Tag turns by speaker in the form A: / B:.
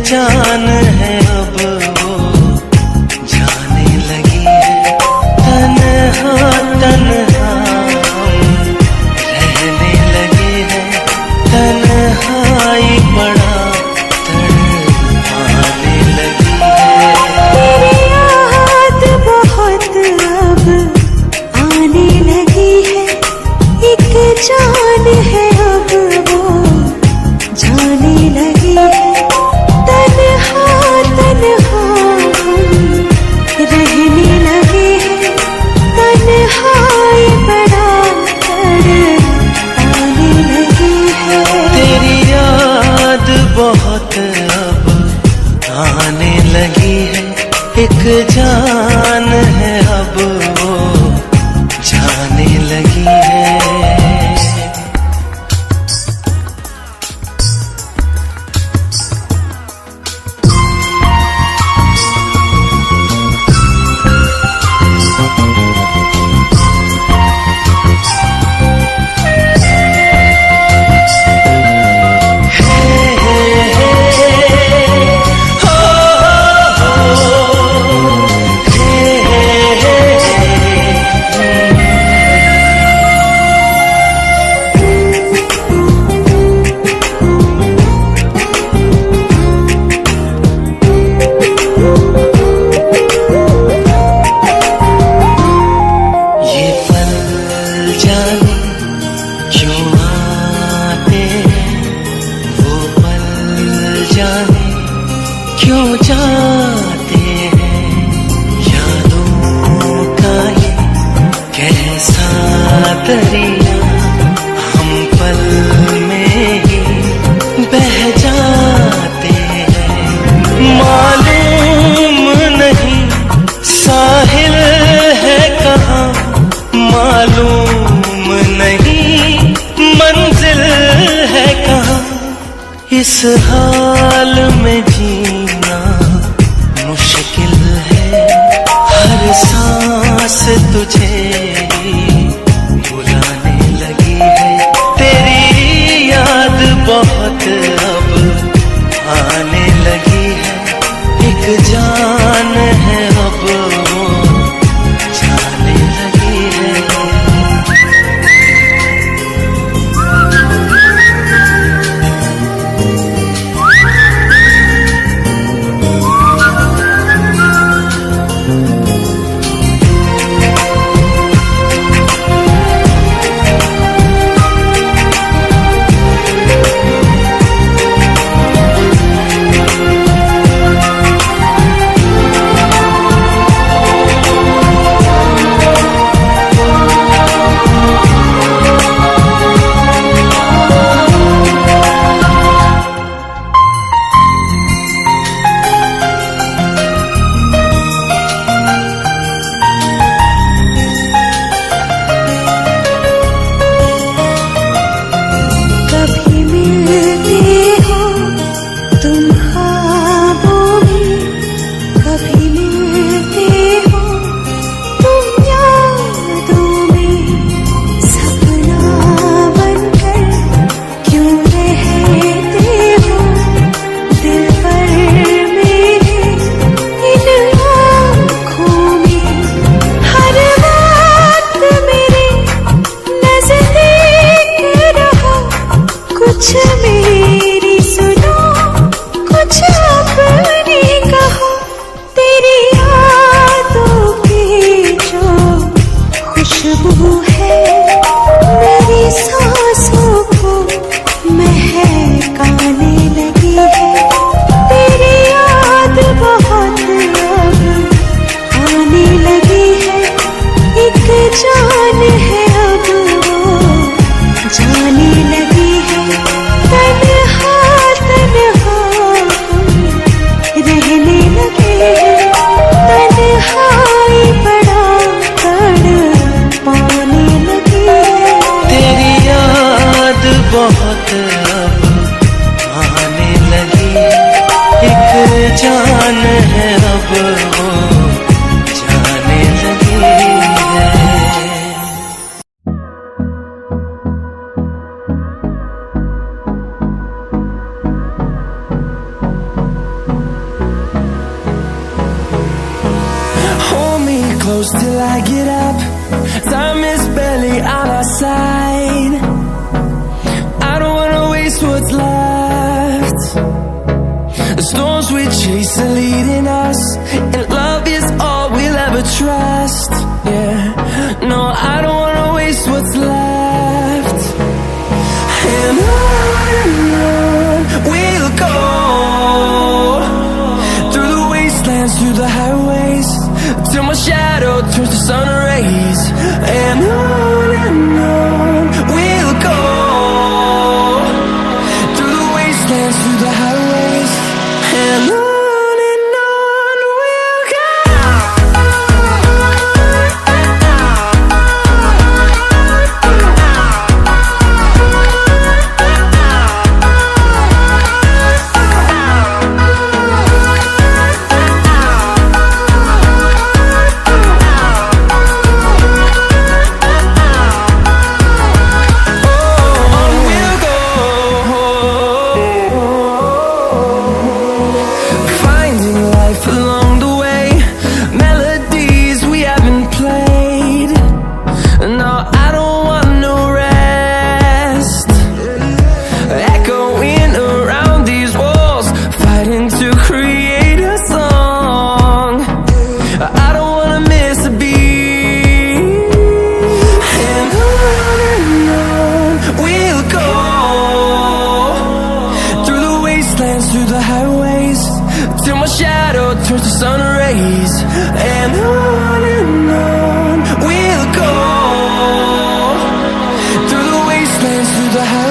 A: जान है अब वो जाने लगी है। तन्हा तन्हा हम रहने लगे हैं, तन्हाई बड़ा तड़पाने लगी है।
B: तेरी याद बहुत अब आने लगी है, एक जान है अब वो जाने लगी है। तन्हा तन्हा हम रहने लगे हैं, तन्हाई बड़ा तड़पाने लगी है।
A: तेरी याद बहुत अब आने लगी है, एक जान है अब वो जाने लगी है। क्यों जाते हैं, यादों का ये कैसा दरिया हम पल में ही बह जाते हैं। मालूम नहीं साहिल है कहाँ, मालूम नहीं मंजिल है कहाँ। इस हाल में जीना मुश्किल है, हर सांस तुझे ही बुलाने लगी है। तेरी याद बहुत अब आने लगी है, एक जान है अब वो जाने लगी है।
C: close till I get up. Time is barely on our side. I don't wanna waste what's left. The storms we chase are leading us, and love is all we'll ever trust. Yeah, no, I don't wanna waste what's left. And on we'll go, through the wastelands, through the highways, till my shadow turns to sun rays. And on we'll go, through the wastelands, through the highways, and on we'll go. Through the highways, till my shadow turns to sun rays. And on we'll go, through the wastelands, through the highways.